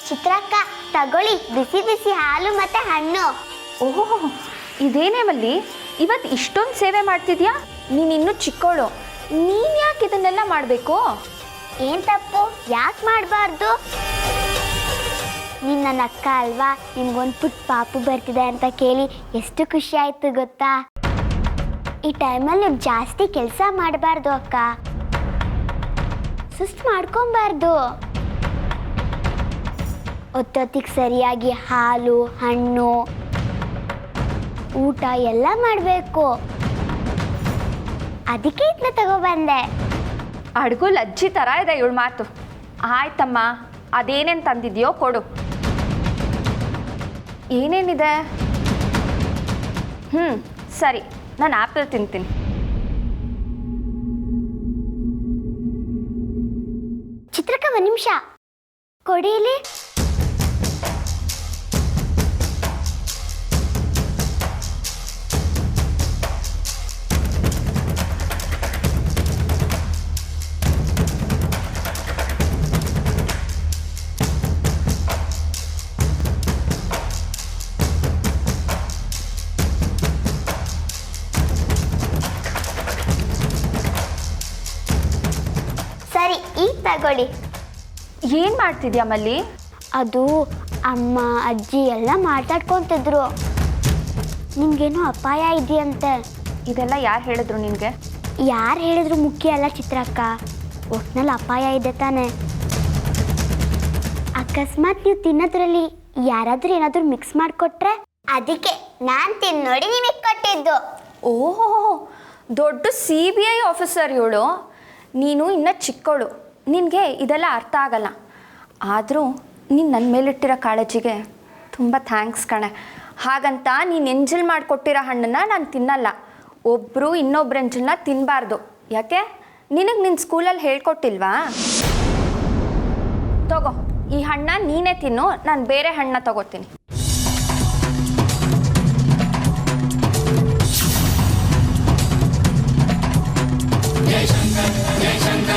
ಚಿತ್ರಕ್ಕ ತಗೊಳ್ಳಿ, ಬಿಸಿ ಬಿಸಿ ಹಾಲು ಮತ್ತೆ ಹಣ್ಣು. ಓಹೋ, ಇದೇನೇ ಮಲ್ಲಿ, ಇವತ್ತು ಇಷ್ಟೊಂದು ಸೇವೆ ಮಾಡ್ತಿದ್ಯಾ? ನೀನಿನ್ನೂ ಚಿಕ್ಕವಳು, ನೀನು ಯಾಕೆ ಇದನ್ನೆಲ್ಲ ಮಾಡಬೇಕು? ಏನ್ ತಪ್ಪು, ಯಾಕೆ ಮಾಡಬಾರ್ದು? ನೀನು ನನ್ನ ಅಕ್ಕ ಅಲ್ವಾ, ನಿಮ್ಗೊಂದು ಪುಟ್ಟ ಪಾಪು ಬರ್ತಿದೆ ಅಂತ ಕೇಳಿ ಎಷ್ಟು ಖುಷಿ ಆಯ್ತು ಗೊತ್ತಾ? ಈ ಟೈಮಲ್ಲಿ ನೀವು ಜಾಸ್ತಿ ಕೆಲಸ ಮಾಡಬಾರ್ದು ಅಕ್ಕ, ಸುಸ್ತು ಮಾಡ್ಕೊಬಾರ್ದು. ಹೊತ್ತೊತ್ತಿಗೆ ಸರಿಯಾಗಿ ಹಾಲು ಹಣ್ಣು ಊಟ ಎಲ್ಲ ಮಾಡಬೇಕು. ಅದಕ್ಕೆ ಇದನ್ನ ತಗೊಬಂದೆ. ಅಡುಗು ಲಜ್ಜಿ ಥರ ಇದೆ ಇವಳು ಮಾತು. ಆಯ್ತಮ್ಮ, ಅದೇನೇನು ತಂದಿದ್ಯೋ ಕೊಡು. ಏನೇನಿದೆ? ಸರಿ, ನಾನು ಆ್ಯಪಲ್ ತಿಂತೀನಿ. ಚಿತ್ರಕ್ಕ ಒಂದು ನಿಮಿಷ ಕೊಡಿ ಇಲ್ಲಿ. ಸರಿ, ಈಗ ತಗೊಳ್ಳಿ. ಏನು ಮಾಡ್ತಿದ್ಯಾ ಮಲ್ಲಿ? ಅದು ಅಮ್ಮ ಅಜ್ಜಿ ಎಲ್ಲ ಮಾತಾಡ್ಕೊತಿದ್ರು. ನಿಮ್ಗೇನೋ ಅಪಾಯ ಇದೆಯಂತೆ. ಇದೆಲ್ಲ ಯಾರು ಹೇಳಿದ್ರು ನಿನಗೆ? ಯಾರು ಹೇಳಿದ್ರು ಮುಖ್ಯ ಅಲ್ಲ ಚಿತ್ರಕ್ಕ, ಒಟ್ನಲ್ಲಿ ಅಪಾಯ ಇದೆ ತಾನೆ. ಅಕಸ್ಮಾತ್ ನೀವು ತಿನ್ನೋದ್ರಲ್ಲಿ ಯಾರಾದ್ರೂ ಏನಾದರೂ ಮಿಕ್ಸ್ ಮಾಡಿಕೊಟ್ರೆ, ಅದಕ್ಕೆ ನಾನು ತಿಂದು ನೋಡಿ ನಿಮಗೆ ಕೊಟ್ಟಿದ್ದು. ಓಹೋ, ದೊಡ್ಡ CBI ಆಫೀಸರ್ ಇವಳು. ನೀನು ಇನ್ನೂ ಚಿಕ್ಕವಳು, ನಿನಗೆ ಇದೆಲ್ಲ ಅರ್ಥ ಆಗಲ್ಲ. ಆದರೂ ನೀನು ನನ್ನ ಮೇಲಿಟ್ಟಿರೋ ಕಾಳಜಿಗೆ ತುಂಬ ಥ್ಯಾಂಕ್ಸ್ ಕಣೆ. ಹಾಗಂತ ನೀನು ಎಂಜಲ್ ಮಾಡಿಕೊಟ್ಟಿರೋ ಹಣ್ಣನ್ನು ನಾನು ತಿನ್ನಲ್ಲ. ಒಬ್ಬರು ಇನ್ನೊಬ್ರು ಎಂಜಲ್ನ ತಿನ್ನಬಾರ್ದು. ಯಾಕೆ? ನಿನಗೆ ನಿನ್ನ ಸ್ಕೂಲಲ್ಲಿ ಹೇಳ್ಕೊಟ್ಟಿಲ್ವಾ? ತಗೋ, ಈ ಹಣ್ಣ ನೀನೇ ತಿನ್ನು, ನಾನು ಬೇರೆ ಹಣ್ಣನ್ನ ತಗೋತೀನಿ. जय शंकर